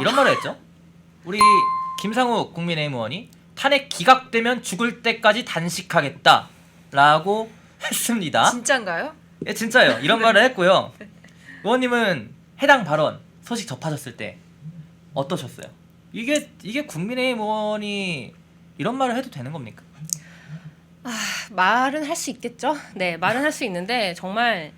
이런 말을 했죠. 우리 김상욱 국민의힘 의원이 탄핵 기각되면 죽을 때까지 단식하겠다라고 했습니다. 진짠가요? 예, 진짜요. 이런 말을 했고요. 의원님은 해당 발언 소식 접하셨을 때 어떠셨어요? 이게 국민의힘 의원이 이런 말을 해도 되는 겁니까? 말은 할 수 있겠죠. 네, 말은 할 수 있는데 정말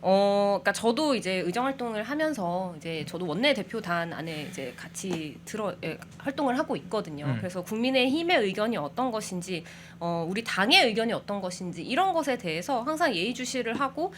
그러니까 저도 이제 의정 활동을 하면서 이제 저도 원내 대표단 안에 이제 같이 활동을 하고 있거든요. 그래서 국민의힘의 의견이 어떤 것인지, 우리 당의 의견이 어떤 것인지 이런 것에 대해서 항상 예의주시를 하고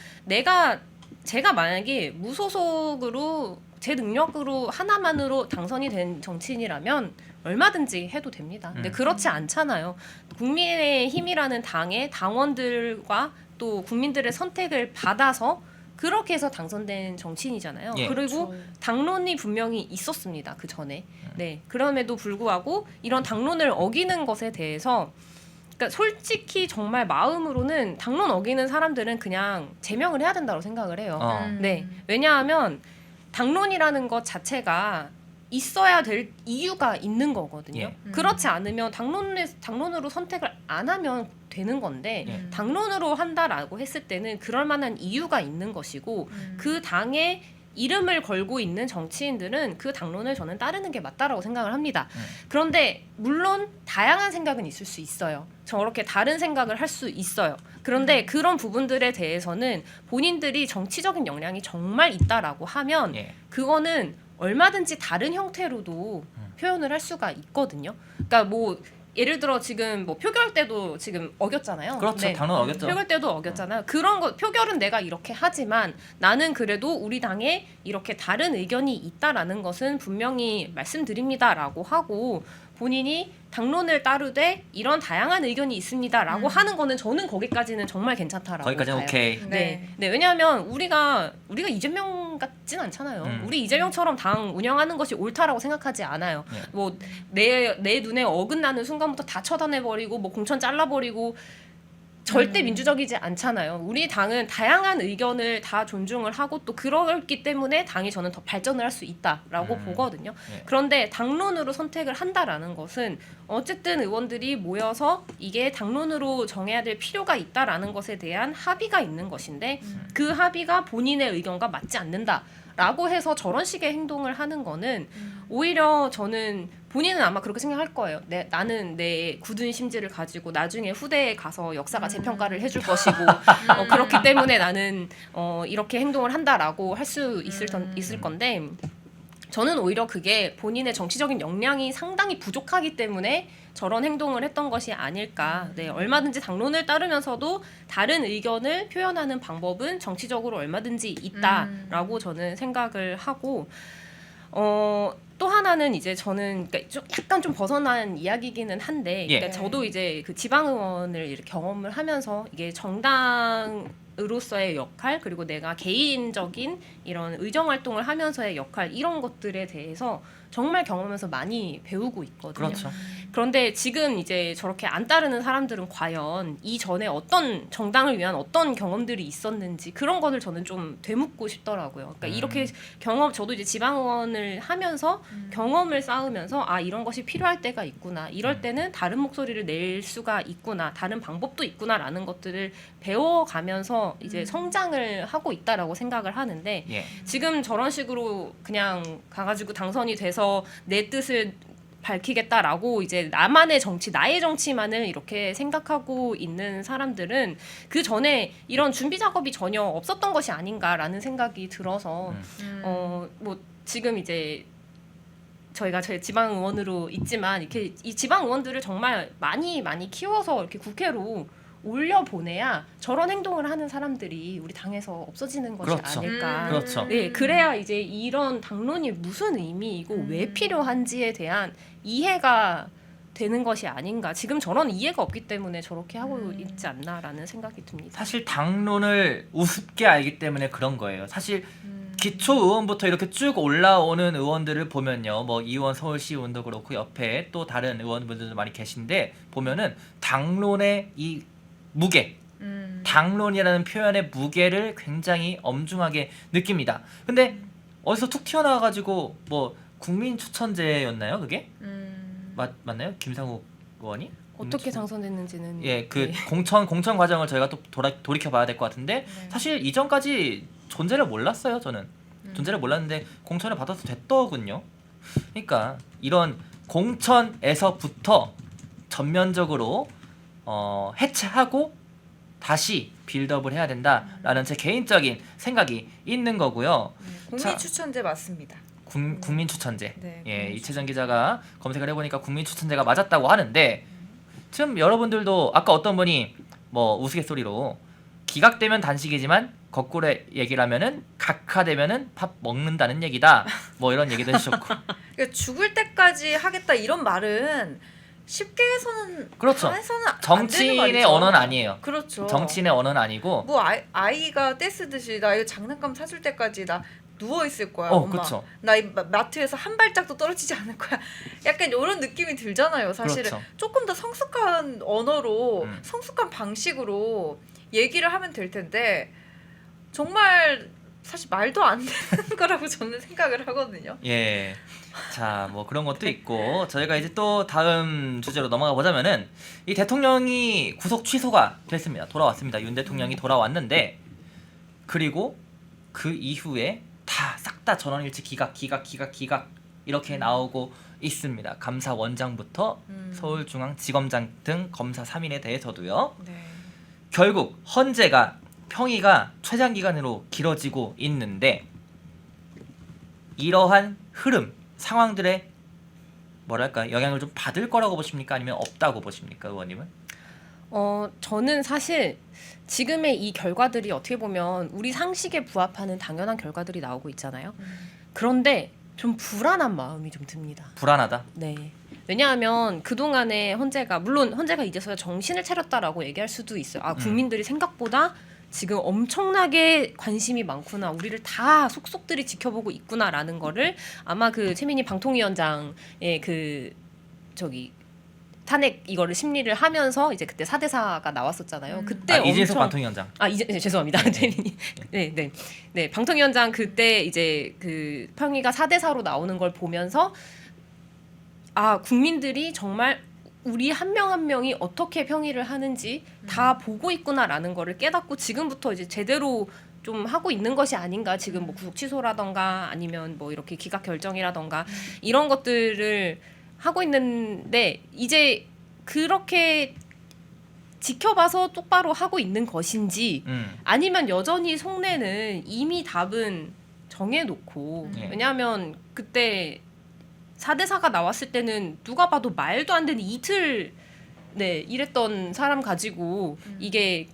제가 만약에 무소속으로 제 능력으로 하나만으로 당선이 된 정치인이라면 얼마든지 해도 됩니다. 근데 그렇지 않잖아요. 국민의힘이라는 당의 당원들과 또 국민들의 선택을 받아서 그렇게 해서 당선된 정치인이잖아요. 예. 그리고 그렇죠. 당론이 분명히 있었습니다. 그 전에. 네. 그럼에도 불구하고 이런 당론을 어기는 것에 대해서 그러니까 솔직히 정말 마음으로는 당론 어기는 사람들은 그냥 제명을 해야 된다고 생각을 해요. 네. 왜냐하면 당론이라는 것 자체가 있어야 될 이유가 있는 거거든요. 예. 그렇지 않으면 당론으로 선택을 안 하면 되는 건데 예. 당론으로 한다라고 했을 때는 그럴 만한 이유가 있는 것이고 그 당에 이름을 걸고 있는 정치인들은 그 당론을 저는 따르는 게 맞다라고 생각을 합니다. 그런데 물론 다양한 생각은 있을 수 있어요. 저렇게 다른 생각을 할 수 있어요. 그런데 그런 부분들에 대해서는 본인들이 정치적인 역량이 정말 있다라고 하면 예. 그거는 얼마든지 다른 형태로도 표현을 할 수가 있거든요. 그러니까 뭐 예를 들어 지금 뭐 표결 때도 지금 어겼잖아요. 그렇죠. 당론 어겼죠. 표결 때도 어겼잖아요. 그런 거 표결은 내가 이렇게 하지만 나는 그래도 우리 당에 이렇게 다른 의견이 있다라는 것은 분명히 말씀드립니다라고 하고 본인이 당론을 따르되 이런 다양한 의견이 있습니다라고 하는 거는 저는 거기까지는 정말 괜찮다라고 거기까지는 봐요. 오케이. 네, 왜냐하면 우리가 이재명 같진 않잖아요. 우리 이재명처럼 당 운영하는 것이 옳다라고 생각하지 않아요. 예. 뭐 내 눈에 어긋나는 순간부터 다 처단해버리고 뭐 공천 잘라버리고 절대 민주적이지 않잖아요. 우리 당은 다양한 의견을 다 존중을 하고 또 그렇기 때문에 당이 저는 더 발전을 할 수 있다라고 보거든요. 예. 그런데 당론으로 선택을 한다라는 것은 어쨌든 의원들이 모여서 이게 당론으로 정해야 될 필요가 있다라는 것에 대한 합의가 있는 것인데 그 합의가 본인의 의견과 맞지 않는다라고 해서 저런 식의 행동을 하는 거는 오히려 저는 본인은 아마 그렇게 생각할 거예요. 나는 내 굳은 심지를 가지고 나중에 후대에 가서 역사가 재평가를 해줄 것이고 그렇기 때문에 나는 이렇게 행동을 한다라고 할 수 있을 건데 저는 오히려 그게 본인의 정치적인 역량이 상당히 부족하기 때문에 저런 행동을 했던 것이 아닐까. 네, 얼마든지 당론을 따르면서도 다른 의견을 표현하는 방법은 정치적으로 얼마든지 있다라고 저는 생각을 하고 또 하나는 이제 저는 그러니까 약간 좀 벗어난 이야기기는 한데 예. 그러니까 저도 이제 그 지방 의원을 이렇게 경험을 하면서 이게 정당으로서의 역할 그리고 내가 개인적인 이런 의정 활동을 하면서의 역할 이런 것들에 대해서 정말 경험하면서 많이 배우고 있거든요. 그렇죠. 그런데 지금 이제 저렇게 안 따르는 사람들은 과연 이전에 어떤 정당을 위한 어떤 경험들이 있었는지 그런 거를 저는 좀 되묻고 싶더라고요. 그러니까 이렇게 저도 이제 지방의원을 하면서 경험을 쌓으면서 아 이런 것이 필요할 때가 있구나. 이럴 때는 다른 목소리를 낼 수가 있구나. 다른 방법도 있구나라는 것들을 배워가면서 이제 성장을 하고 있다라고 생각을 하는데 예. 지금 저런 식으로 그냥 가가지고 당선이 돼서 내 뜻을 밝히겠다라고 이제 나만의 정치, 나의 정치만을 이렇게 생각하고 있는 사람들은 그 전에 이런 준비 작업이 전혀 없었던 것이 아닌가라는 생각이 들어서 뭐 지금 이제 저희가 저희 지방 의원으로 있지만 이렇게 이 지방 의원들을 정말 많이 키워서 이렇게 국회로 올려 보내야 저런 행동을 하는 사람들이 우리 당에서 없어지는 것이 그렇죠. 아닐까. 그렇죠. 네, 그래야 이제 이런 당론이 무슨 의미이고 왜 필요한지에 대한 이해가 되는 것이 아닌가. 지금 저런 이해가 없기 때문에 저렇게 하고 있지 않나라는 생각이 듭니다. 사실 당론을 우습게 알기 때문에 그런 거예요. 사실 기초 의원부터 이렇게 쭉 올라오는 의원들을 보면요, 뭐 이원 서울시 의원도 그렇고 옆에 또 다른 의원분들도 많이 계신데 보면은 당론의 이 무게, 당론이라는 표현의 무게를 굉장히 엄중하게 느낍니다. 근데 어디서 툭 튀어나와가지고 뭐 국민 추천제였나요? 그게 맞나요? 김상욱 의원이? 어떻게 당선됐는지는 예, 그 공천 과정을 저희가 또 돌이켜 봐야 될 것 같은데 네. 사실 이전까지 존재를 몰랐어요. 저는 존재를 몰랐는데 공천을 받아서 됐더군요. 그러니까 이런 공천에서부터 전면적으로 해체하고 다시 빌드업을 해야 된다라는 제 개인적인 생각이 있는 거고요. 국민 자, 추천제 맞습니다. 국민 추천제. 네, 예, 국민 이채정 기자가 검색을 해보니까 국민 추천제가 맞았다고 하는데 지금 여러분들도 아까 어떤 분이 뭐 우스갯소리로 기각되면 단식이지만 거꾸로 얘기를 하면은 각하되면은 밥 먹는다는 얘기다. 뭐 이런 얘기도 해주셨고. 그러니까 죽을 때까지 하겠다 이런 말은 쉽게 해서는 그렇죠. 다 해서는 안 되는 정치인의 말이죠. 언어는 아니에요. 그렇죠. 정치인의 언어는 아니고. 뭐 아이가 떼쓰듯이 나 이거 장난감 사줄 때까지 나 누워 있을 거야. 엄마. 그렇죠. 나 이 마트에서 한 발짝도 떨어지지 않을 거야. 약간 이런 느낌이 들잖아요. 사실은 그렇죠. 조금 더 성숙한 언어로 음. 성숙한 방식으로 얘기를 하면 될 텐데 정말 사실 말도 안 되는 거라고 저는 생각을 하거든요. 예. 자, 뭐 그런 것도 있고 저희가 이제 또 다음 주제로 넘어가 보자면은 이 대통령이 구속 취소가 됐습니다. 돌아왔습니다. 윤 대통령이 돌아왔는데 그리고 그 이후에 다 싹 다 전원일치 기각 이렇게 나오고 있습니다. 감사원장부터 서울중앙지검장 등 검사 3인에 대해서도요. 네. 결국 헌재가 평의가 최장 기간으로 길어지고 있는데 이러한 흐름 상황들의 뭐랄까 영향을 좀 받을 거라고 보십니까? 아니면 없다고 보십니까, 의원님은? 저는 사실 지금의 이 결과들이 어떻게 보면 우리 상식에 부합하는 당연한 결과들이 나오고 있잖아요. 그런데 좀 불안한 마음이 좀 듭니다. 불안하다. 네. 왜냐하면 그동안에 헌재가 물론 헌재가 이제서야 정신을 차렸다라고 얘기할 수도 있어요. 아, 국민들이 생각보다 지금 엄청나게 관심이 많구나. 우리를 다 속속들이 지켜보고 있구나라는 거를 아마 그 최민희 방통위원장의 그 탄핵 이거를 심리를 하면서 이제 그때 4대4가 나왔었잖아요. 그때 이재석 방통위원장. 죄송합니다. 네, 방통위원장 그때 이제 그 평의가 4대4로 나오는 걸 보면서 아, 국민들이 정말 우리 한 명 한 명이 어떻게 평의를 하는지 다 보고 있구나라는 거를 깨닫고 지금부터 이제 제대로 좀 하고 있는 것이 아닌가. 지금 뭐 구속 취소라던가 아니면 뭐 이렇게 기각 결정이라던가 이런 것들을 하고 있는데 이제 그렇게 지켜봐서 똑바로 하고 있는 것인지 아니면 여전히 속내는 이미 답은 정해놓고 왜냐하면 그때 4대4가 나왔을 때는 누가 봐도 말도 안 되는 이틀 이랬던 사람 가지고 이게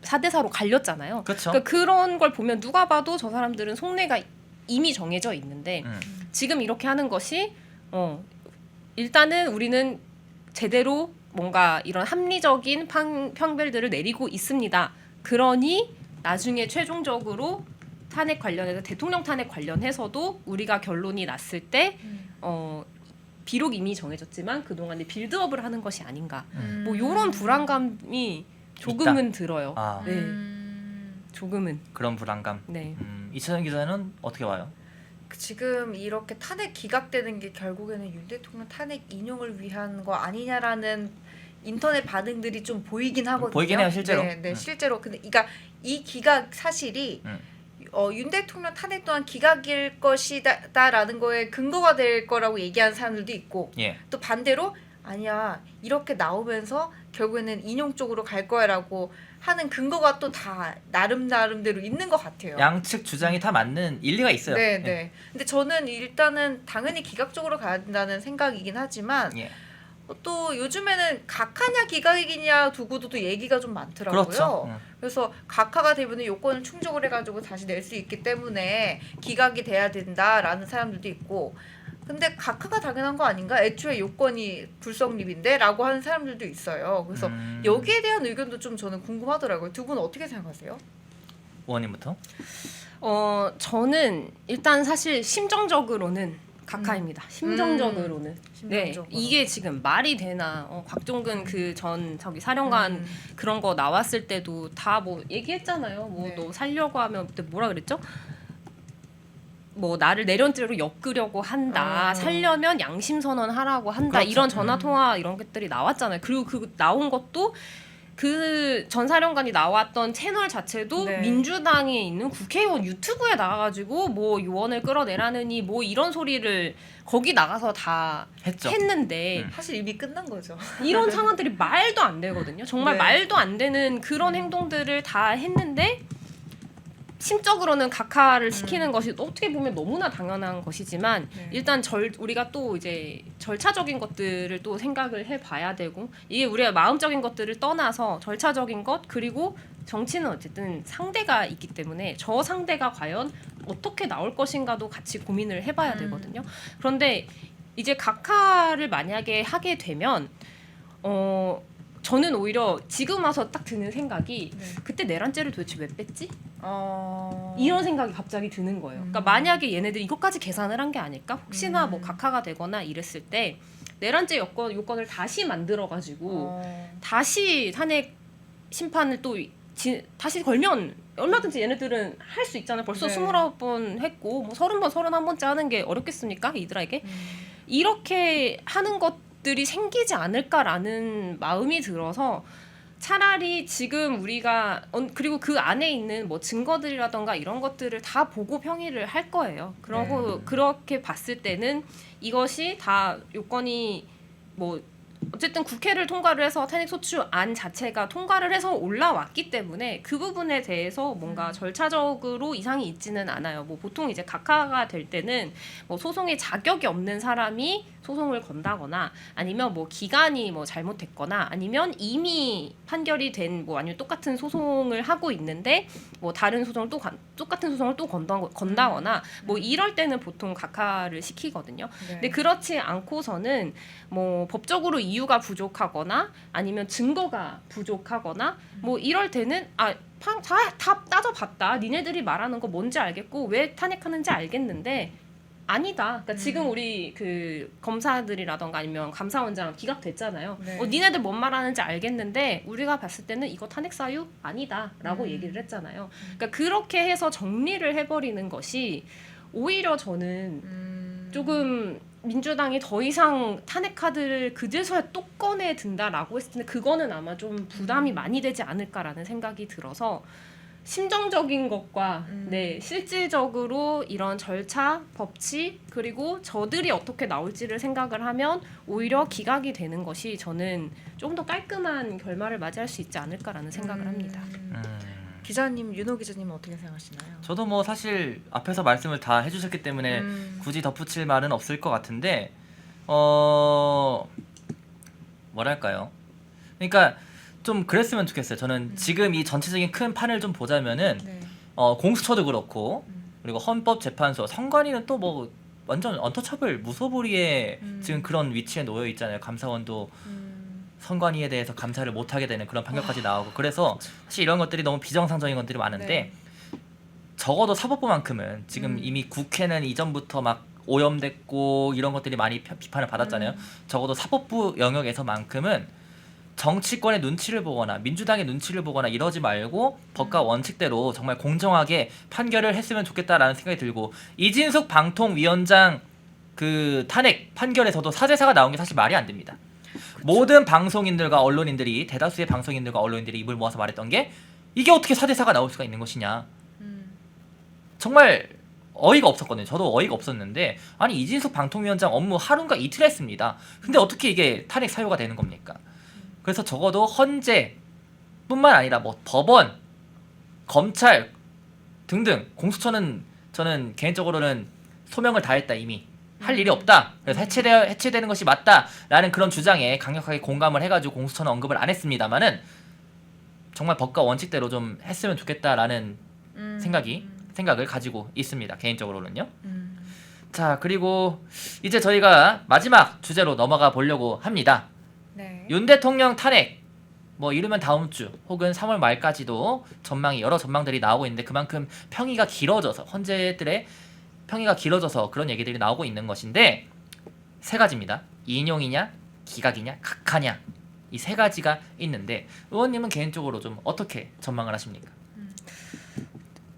4대4로 갈렸잖아요. 그렇죠. 그러니까 그런 걸 보면 누가 봐도 저 사람들은 속내가 이미 정해져 있는데 지금 이렇게 하는 것이 일단은 우리는 제대로 뭔가 이런 합리적인 평별들을 내리고 있습니다. 그러니 나중에 최종적으로 탄핵 관련해서 대통령 탄핵 관련해서도 우리가 결론이 났을 때 비록 이미 정해졌지만 그동안에 빌드업을 하는 것이 아닌가. 뭐 이런 불안감이 조금은 들어요. 아, 네. 조금은. 그런 불안감. 네. 이채정 기자는 어떻게 봐요? 지금 이렇게 탄핵 기각되는 게 결국에는 윤 대통령 탄핵 인용을 위한 거 아니냐라는 인터넷 반응들이 좀 보이긴 하거든요. 보이긴 해요, 실제로. 네, 실제로. 근데 그러니까 이 기각 사실이 윤 대통령 탄핵 또한 기각일 것이다라는 거에 근거가 될 거라고 얘기하는 사람들도 있고 예. 또 반대로 아니야 이렇게 나오면서 결국에는 인용 쪽으로 갈 거야라고 하는 근거가 또 다 나름대로 있는 것 같아요. 양측 주장이 다 맞는 일리가 있어요. 네, 네. 근데 저는 일단은 당연히 기각적으로 가야 된다는 생각이긴 하지만 예. 또 요즘에는 각하냐 기각이냐 두고도 또 얘기가 좀 많더라고요. 그렇죠. 그래서 각하가 되면 요건을 충족을 해가지고 다시 낼 수 있기 때문에 기각이 돼야 된다라는 사람들도 있고 근데 각하가 당연한 거 아닌가? 애초에 요건이 불성립인데? 라고 하는 사람들도 있어요. 그래서 여기에 대한 의견도 좀 저는 궁금하더라고요. 두 분 어떻게 생각하세요? 의원님부터? 저는 일단 사실 심정적으로는 각하입니다. 심정적으로는. 네, 이게 지금 말이 되나? 곽종근 그 전 사령관 그런 거 나왔을 때도 다 뭐 얘기했잖아요. 뭐 너 살려고 하면 그때 뭐라 그랬죠? 뭐 나를 내란죄로 엮으려고 한다. 살려면 양심 선언하라고 한다. 그렇죠. 이런 전화 통화 이런 것들이 나왔잖아요. 그리고 그 나온 것도 그 전 사령관이 나왔던 채널 자체도 네. 민주당에 있는 국회의원 유튜브에 나가가지고 뭐 요원을 끌어내라느니 뭐 이런 소리를 거기 나가서 다 했죠. 했는데 사실 이미 끝난 거죠. 이런 상황들이 말도 안 되거든요. 정말 네. 말도 안 되는 그런 행동들을 다 했는데 심적으로는 각하를 시키는 것이 어떻게 보면 너무나 당연한 것이지만 네. 일단 우리가 또 이제 절차적인 것들을 또 생각을 해봐야 되고 이게 우리가 마음적인 것들을 떠나서 절차적인 것 그리고 정치는 어쨌든 상대가 있기 때문에 저 상대가 과연 어떻게 나올 것인가도 같이 고민을 해봐야 되거든요. 그런데 이제 각하를 만약에 하게 되면 저는 오히려 지금 와서 딱 드는 생각이 네. 그때 내란죄를 도대체 왜 뺐지? 어... 이런 생각이 갑자기 드는 거예요. 그러니까 만약에 얘네들이 이것까지 계산을 한 게 아닐까? 혹시나 뭐 각하가 되거나 이랬을 때 내란죄 요건을 다시 만들어가지고 다시 탄핵 심판을 또 다시 걸면 얼마든지 얘네들은 할 수 있잖아요. 벌써 네. 29번 했고 뭐 30번, 31번째 하는 게 어렵겠습니까? 이들에게? 이렇게 하는 것들이 생기지 않을까라는 마음이 들어서 차라리 지금 우리가 그리고 그 안에 있는 뭐 증거들이라던가 이런 것들을 다 보고 평의를 할 거예요. 그러고 그렇게 봤을 때는 이것이 다 요건이 뭐 어쨌든 국회를 통과를 해서 탄핵소추안 자체가 통과를 해서 올라왔기 때문에 그 부분에 대해서 뭔가 절차적으로 이상이 있지는 않아요. 뭐 보통 이제 각하가 될 때는 뭐 소송에 자격이 없는 사람이 소송을 건다거나 아니면 뭐 기간이 뭐 잘못됐거나 아니면 이미 판결이 된 뭐 아니면 똑같은 소송을 하고 있는데 뭐 다른 소송을 똑같은 소송을 또 건다거나 뭐 이럴 때는 보통 각하를 시키거든요. 네. 근데 그렇지 않고서는 뭐 법적으로 이유가 부족하거나 아니면 증거가 부족하거나 뭐 이럴 때는 다 따져봤다. 니네들이 말하는 거 뭔지 알겠고 왜 탄핵하는지 알겠는데 아니다. 그러니까 지금 우리 그 검사들이라던가 아니면 감사원장 기각됐잖아요. 네. 니네들 뭔 말하는지 알겠는데 우리가 봤을 때는 이거 탄핵 사유 아니다라고 얘기를 했잖아요. 그러니까 그렇게 해서 정리를 해버리는 것이 오히려 저는 조금 민주당이 더 이상 탄핵 카드를 그제서야 또 꺼내 든다라고 했을 텐데 그거는 아마 좀 부담이 많이 되지 않을까라는 생각이 들어서 심정적인 것과 네, 실질적으로 이런 절차, 법칙 그리고 저들이 어떻게 나올지를 생각을 하면 오히려 기각이 되는 것이 저는 좀 더 깔끔한 결말을 맞이할 수 있지 않을까라는 생각을 합니다. 기자님, 윤호 기자님은 어떻게 생각하시나요? 저도 뭐 사실 앞에서 말씀을 다 해주셨기 때문에 굳이 덧붙일 말은 없을 것 같은데 뭐랄까요? 그러니까 좀 그랬으면 좋겠어요. 저는 지금 이 전체적인 큰 판을 좀 보자면은 네. 공수처도 그렇고 그리고 헌법재판소, 선관위는 또 뭐 완전 언터처블 무소불위의 지금 그런 위치에 놓여 있잖아요. 감사원도 선관위에 대해서 감사를 못하게 되는 그런 판결까지 나오고 그래서 사실 이런 것들이 너무 비정상적인 것들이 많은데 네. 적어도 사법부만큼은 지금 이미 국회는 이전부터 막 오염됐고 이런 것들이 많이 비판을 받았잖아요. 적어도 사법부 영역에서만큼은 정치권의 눈치를 보거나 민주당의 눈치를 보거나 이러지 말고 법과 원칙대로 정말 공정하게 판결을 했으면 좋겠다라는 생각이 들고 이진숙 방통위원장 그 탄핵 판결에서도 사죄사가 나온 게 사실 말이 안 됩니다. 모든 방송인들과 언론인들이 대다수의 방송인들과 언론인들이 입을 모아서 말했던 게 이게 어떻게 사죄사가 나올 수가 있는 것이냐. 정말 어이가 없었거든요. 저도 어이가 없었는데 아니 이진숙 방통위원장 업무 하루인가 이틀 했습니다. 근데 어떻게 이게 탄핵 사유가 되는 겁니까? 그래서 적어도 헌재뿐만 아니라 뭐 법원, 검찰 등등 공수처는 저는 개인적으로는 소명을 다했다 이미. 할 일이 없다. 그래서 해체되는 것이 맞다라는 그런 주장에 강력하게 공감을 해가지고 공수처는 언급을 안 했습니다만은 정말 법과 원칙대로 좀 했으면 좋겠다라는 생각을 가지고 있습니다. 개인적으로는요. 자 그리고 이제 저희가 마지막 주제로 넘어가 보려고 합니다. 네. 윤 대통령 탄핵 뭐 이르면 다음 주 혹은 3월 말까지도 여러 전망들이 나오고 있는데 그만큼 평의가 길어져서 헌재들의 평의가 길어져서 그런 얘기들이 나오고 있는 것인데 세 가지입니다. 인용이냐, 기각이냐, 각하냐 이 세 가지가 있는데 의원님은 개인적으로 좀 어떻게 전망을 하십니까?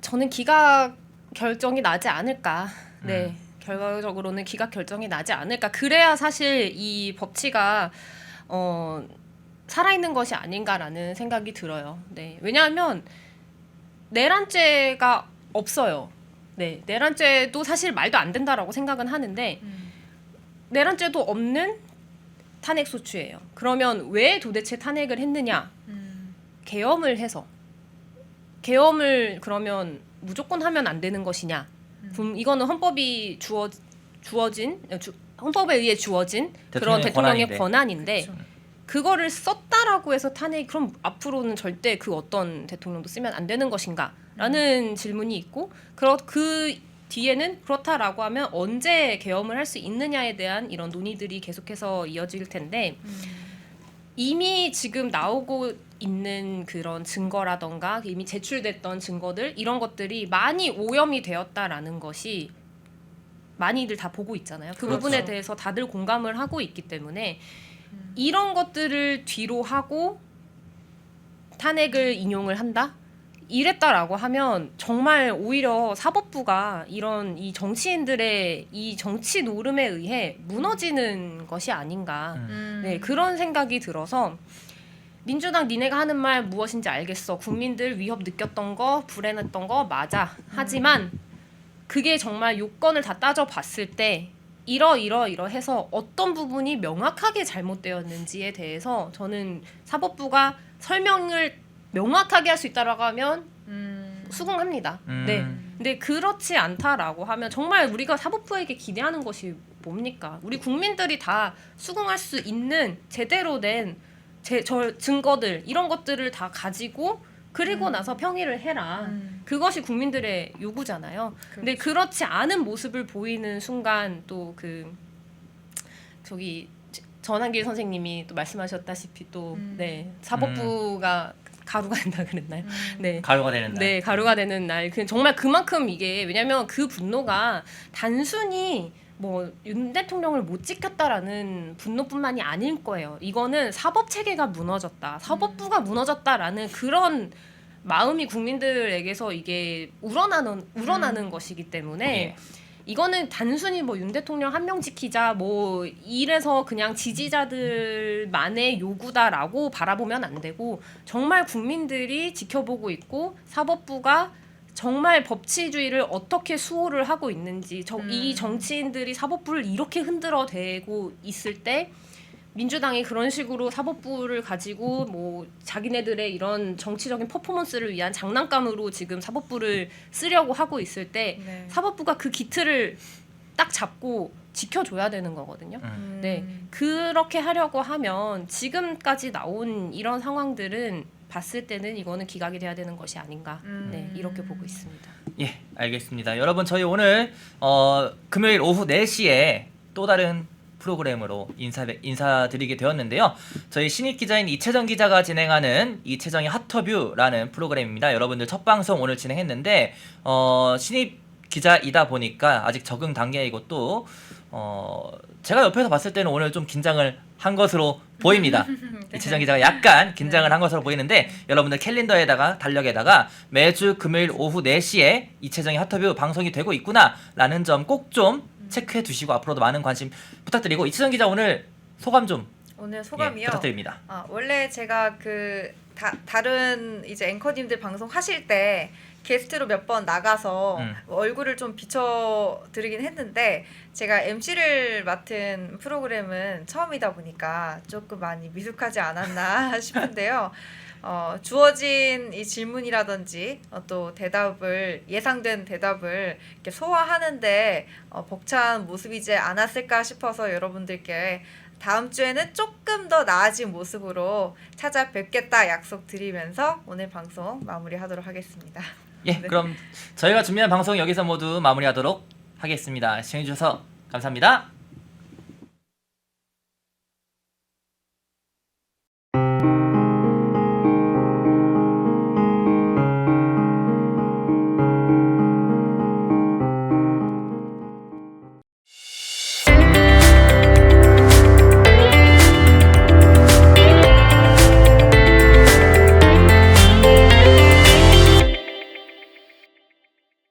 저는 기각 결정이 나지 않을까 네. 결과적으로는 기각 결정이 나지 않을까. 그래야 사실 이 법치가 살아있는 것이 아닌가라는 생각이 들어요. 네. 왜냐하면 내란죄가 없어요. 네. 내란죄도 사실 말도 안 된다라고 생각은 하는데 내란죄도 없는 탄핵 소추예요. 그러면 왜 도대체 탄핵을 했느냐? 계엄을 해서. 계엄을 그러면 무조건 하면 안 되는 것이냐? 그럼 이거는 헌법이 헌법에 의해 주어진 그런 대통령의 권한인데 그렇죠. 그거를 썼다라고 해서 탄핵 그럼 앞으로는 절대 그 어떤 대통령도 쓰면 안 되는 것인가라는 질문이 있고 그 뒤에는 그렇다라고 하면 언제 계엄을 할 수 있느냐에 대한 이런 논의들이 계속해서 이어질 텐데 이미 지금 나오고 있는 그런 증거라던가 이미 제출됐던 증거들 이런 것들이 많이 오염이 되었다라는 것이 많이들 다 보고 있잖아요. 그 그렇죠. 부분에 대해서 다들 공감을 하고 있기 때문에 이런 것들을 뒤로 하고 탄핵을 인용을 한다? 이랬다라고 하면 정말 오히려 사법부가 이런 이 정치인들의 이 정치 노름에 의해 무너지는 것이 아닌가. 네, 그런 생각이 들어서 민주당 니네가 하는 말 무엇인지 알겠어. 국민들 위협 느꼈던 거, 불행했던 거 맞아. 하지만 그게 정말 요건을 다 따져봤을 때 이러해서 어떤 부분이 명확하게 잘못되었는지에 대해서 저는 사법부가 설명을 명확하게 할 수 있다라고 하면 수긍합니다. 네. 근데 그렇지 않다라고 하면 정말 우리가 사법부에게 기대하는 것이 뭡니까? 우리 국민들이 다 수긍할 수 있는 제대로 된 증거들 이런 것들을 다 가지고 그리고 나서 평의를 해라. 그것이 국민들의 요구잖아요. 근데 그렇지 않은 모습을 보이는 순간 또 저기 전한길 선생님이 또 말씀하셨다시피 또 네, 사법부가 가루가 된다 그랬나요? 네. 가루가 되는 날. 네, 가루가 되는 날. 정말 그만큼 이게 왜냐면 그 분노가 단순히 뭐 윤 대통령을 못 지켰다라는 분노뿐만이 아닐 거예요. 이거는 사법 체계가 무너졌다, 사법부가 무너졌다라는 그런 마음이 국민들에게서 이게 우러나는 것이기 때문에 예. 이거는 단순히 뭐 윤 대통령 한 명 지키자 뭐 이래서 그냥 지지자들만의 요구다라고 바라보면 안 되고 정말 국민들이 지켜보고 있고 사법부가 정말 법치주의를 어떻게 수호를 하고 있는지 이 정치인들이 사법부를 이렇게 흔들어대고 있을 때 민주당이 그런 식으로 사법부를 가지고 뭐 자기네들의 이런 정치적인 퍼포먼스를 위한 장난감으로 지금 사법부를 쓰려고 하고 있을 때 네. 사법부가 그 기틀을 딱 잡고 지켜줘야 되는 거거든요. 네, 그렇게 하려고 하면 지금까지 나온 이런 상황들은 봤을 때는 이거는 기각이 돼야 되는 것이 아닌가. 네, 이렇게 보고 있습니다. 예, 알겠습니다. 여러분 저희 오늘 금요일 오후 4시에 또 다른 프로그램으로 인사드리게 되었는데요. 저희 신입 기자인 이채정 기자가 진행하는 이채정의 핫터뷰라는 프로그램입니다. 여러분들 첫 방송 오늘 진행했는데 신입 기자이다 보니까 아직 적응 단계이고 또 제가 옆에서 봤을 때는 오늘 좀 긴장을 한 것으로 보입니다. 이채정 기자가 약간 긴장을 한 것으로 보이는데 여러분들 캘린더에다가 달력에다가 매주 금요일 오후 4시에 이채정의 핫터뷰 방송이 되고 있구나라는 점 꼭 좀 체크해 두시고 앞으로도 많은 관심 부탁드리고 이채정 기자 오늘 소감 좀 오늘 소감이요. 부탁드립니다. 원래 제가 다른 이제 앵커님들 방송 하실 때 게스트로 몇 번 나가서 얼굴을 좀 비춰드리긴 했는데 제가 MC를 맡은 프로그램은 처음이다 보니까 조금 많이 미숙하지 않았나 싶은데요. 주어진 이 질문이라든지 또 예상된 대답을 이렇게 소화하는데 벅찬 모습이지 않았을까 싶어서 여러분들께 다음 주에는 조금 더 나아진 모습으로 찾아뵙겠다 약속드리면서 오늘 방송 마무리하도록 하겠습니다. 예, 네. 그럼 저희가 준비한 방송 여기서 모두 마무리하도록 하겠습니다. 시청해주셔서 감사합니다.